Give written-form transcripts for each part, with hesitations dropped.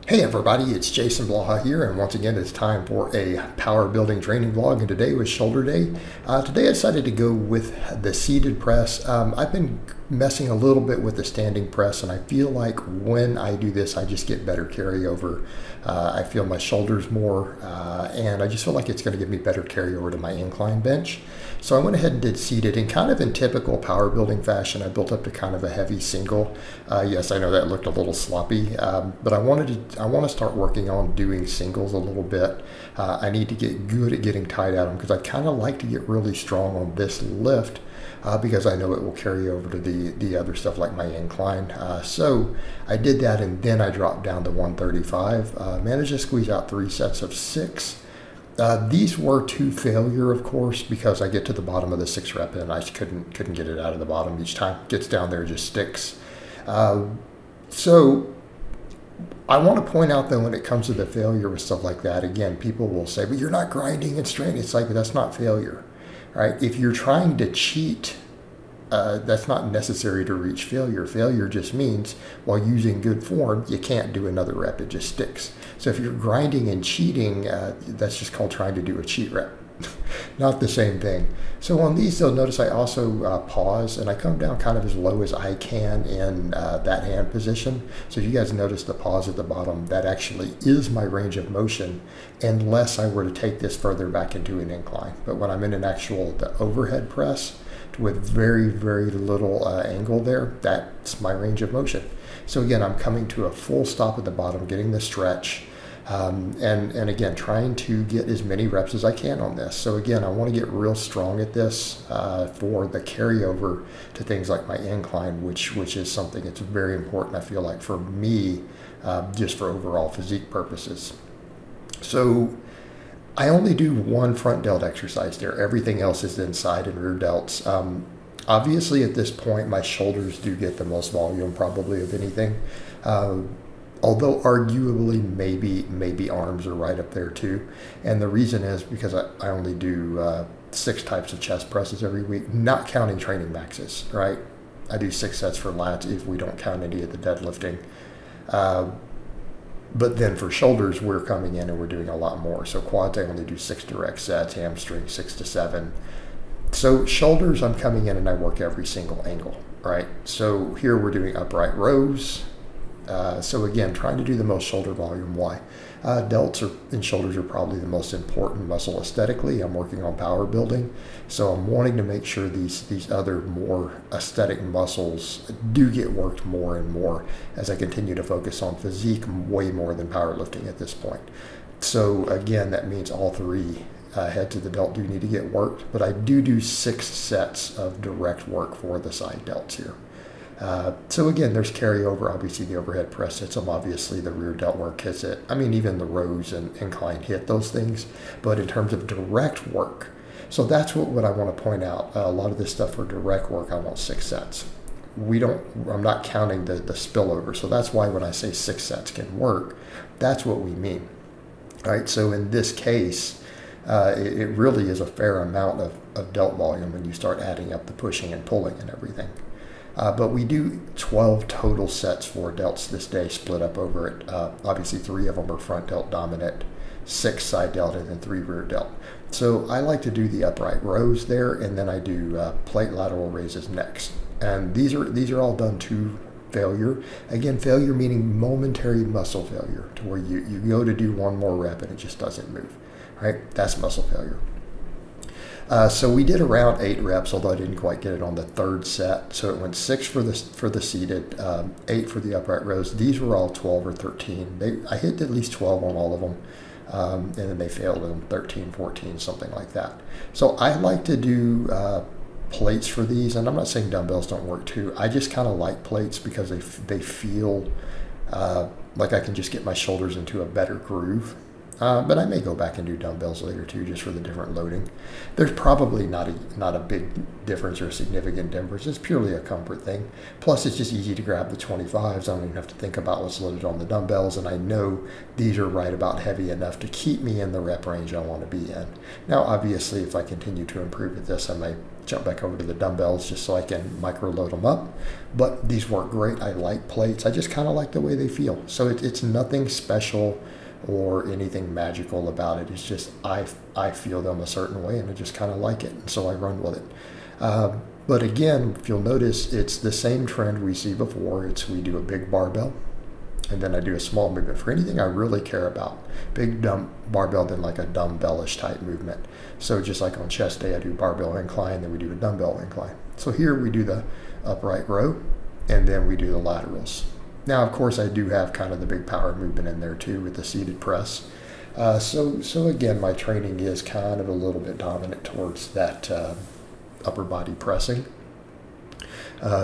Hey everybody, it's Jason Blaha here, and once again it's time for a power building training vlog, and today was shoulder day. Today I decided to go with the seated press. I've been messing a little bit with the standing press, and I feel like when I do this I just get better carryover. I feel my shoulders more, and I just feel like it's going to give me better carryover to my incline bench. So I went ahead and did seated, and kind of in typical power building fashion I built up to kind of a heavy single. Yes, I know that looked a little sloppy, but I want to start working on doing singles a little bit. I need to get good at getting tight at them because I kind of like to get really strong on this lift because I know it will carry over to the other stuff like my incline. So I did that, and then I dropped down to 135. Managed to squeeze out 3 sets of 6. These were to failure, of course, because I get to the bottom of the 6 rep and I just couldn't get it out of the bottom each time. It gets down there, it just sticks. So I want to point out, though, when it comes to the failure with stuff like that, again, people will say, but you're not grinding and straining. It's like, that's not failure, right? If you're trying to cheat, that's not necessary to reach failure. Failure just means while using good form, you can't do another rep. It just sticks. So if you're grinding and cheating, that's just called trying to do a cheat rep. Not the same thing. So on these, you'll notice I also pause, and I come down kind of as low as I can in that hand position. So if you guys notice the pause at the bottom, that actually is my range of motion, unless I were to take this further back into an incline. But when I'm in an actual overhead press with very, very little angle there, that's my range of motion. So again, I'm coming to a full stop at the bottom, getting the stretch. And again, trying to get as many reps as I can on this. So again, I want to get real strong at this for the carryover to things like my incline, which is something that's very important, I feel like, for me, just for overall physique purposes. So I only do one front delt exercise there. Everything else is then side and rear delts. Obviously, at this point, my shoulders do get the most volume probably of anything. Although arguably maybe arms are right up there too. And the reason is because I only do 6 types of chest presses every week, not counting training maxes, right? I do 6 sets for lats if we don't count any of the deadlifting. But then for shoulders, we're coming in and we're doing a lot more. So quads, I only do 6 direct sets, hamstring 6 to 7. So shoulders, I'm coming in and I work every single angle, right? So here we're doing upright rows. So again, trying to do the most shoulder volume. Why? Delts and shoulders are probably the most important muscle aesthetically. I'm working on power building, so I'm wanting to make sure these other more aesthetic muscles do get worked more and more as I continue to focus on physique way more than powerlifting at this point. So again, that means all 3 heads of the delt do need to get worked, but I do 6 sets of direct work for the side delts here. So again, there's carryover. Obviously the overhead press hits them, obviously the rear delt work hits it. I mean, even the rows and incline hit those things, but in terms of direct work, so that's what I want to point out. A lot of this stuff for direct work, I want 6 sets. I'm not counting the spillover, so that's why when I say 6 sets can work, that's what we mean. All right, so in this case, it really is a fair amount of delt volume when you start adding up the pushing and pulling and everything. But we do 12 total sets for delts this day, split up over it. Obviously 3 of them are front delt dominant, 6 side delt, and then 3 rear delt. So I like to do the upright rows there, and then I do plate lateral raises next. And these are all done to failure. Again, failure meaning momentary muscle failure, to where you go to do one more rep and it just doesn't move. Right? That's muscle failure. So we did around 8 reps, although I didn't quite get it on the 3rd set. So it went 6 for the seated, 8 for the upright rows. These were all 12 or 13. I hit at least 12 on all of them, and then they failed in 13, 14, something like that. So I like to do plates for these, and I'm not saying dumbbells don't work too. I just kind of like plates because they feel like I can just get my shoulders into a better groove. But I may go back and do dumbbells later too, just for the different loading. There's probably not a big difference or a significant difference. It's purely a comfort thing. Plus, it's just easy to grab the 25s. I don't even have to think about what's loaded on the dumbbells, and I know these are right about heavy enough to keep me in the rep range I want to be in. Now, obviously, if I continue to improve at this, I may jump back over to the dumbbells just so I can micro load them up. But these work great. I like plates. I just kind of like the way they feel. So it's nothing special or anything magical about it. It's just I feel them a certain way, and I just kind of like it, and so I run with it. But again, if you'll notice, it's the same trend we see before. We do a big barbell, and then I do a small movement for anything I really care about. Big barbell, then like a dumbbellish type movement. So just like on chest day, I do barbell incline, then we do a dumbbell incline. So here we do the upright row, and then we do the laterals. Now, of course, I do have kind of the big power movement in there too with the seated press. So again, my training is kind of a little bit dominant towards that upper body pressing.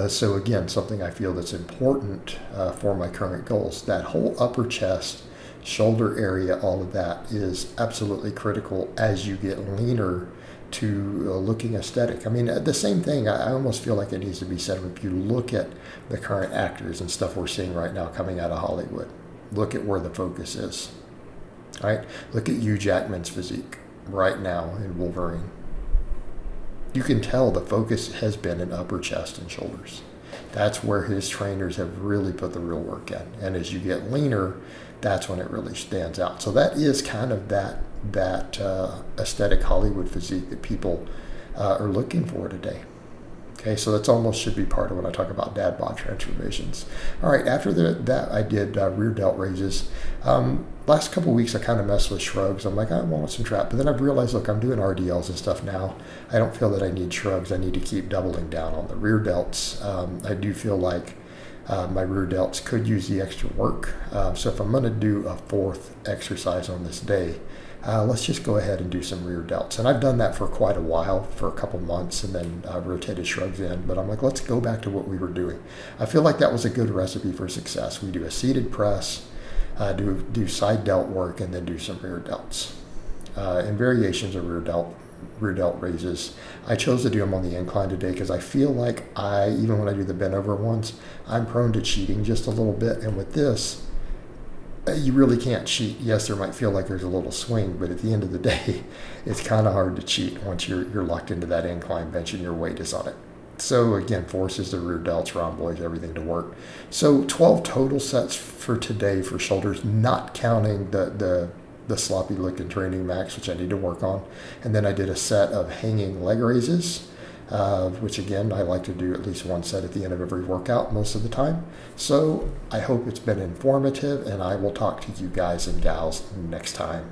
So again, something I feel that's important for my current goals. That whole upper chest, shoulder area, all of that is absolutely critical as you get leaner to looking aesthetic. I mean, the same thing, I almost feel like it needs to be said if you look at the current actors and stuff we're seeing right now coming out of Hollywood. Look at where the focus is, right? Look at Hugh Jackman's physique right now in Wolverine. You can tell the focus has been in upper chest and shoulders. That's where his trainers have really put the real work in. And as you get leaner, that's when it really stands out. So that is kind of that aesthetic Hollywood physique that people are looking for today. Okay, so that's almost should be part of when I talk about dad bod transformations. All right, after that I did rear delt raises. Last couple weeks I kind of messed with shrugs. I'm like, I want some trap, but then I've realized, look, I'm doing RDLs and stuff now. I don't feel that I need shrugs. I need to keep doubling down on the rear delts. I do feel like my rear delts could use the extra work. So if I'm going to do a fourth exercise on this day, let's just go ahead and do some rear delts. And I've done that for quite a while, for a couple months, and then rotated shrugs in. But I'm like, let's go back to what we were doing. I feel like that was a good recipe for success. We do a seated press, do side delt work, and then do some rear delts. And variations of rear delt raises. I chose to do them on the incline today because I feel like even when I do the bent over ones, I'm prone to cheating just a little bit. And with this, you really can't cheat. Yes, there might feel like there's a little swing, but at the end of the day, it's kind of hard to cheat once you're locked into that incline bench and your weight is on it. So again, forces the rear delts, rhomboids, everything to work. So 12 total sets for today for shoulders, not counting the sloppy looking training max, which I need to work on. And then I did a set of hanging leg raises, which again, I like to do at least one set at the end of every workout most of the time. So I hope it's been informative, and I will talk to you guys and gals next time.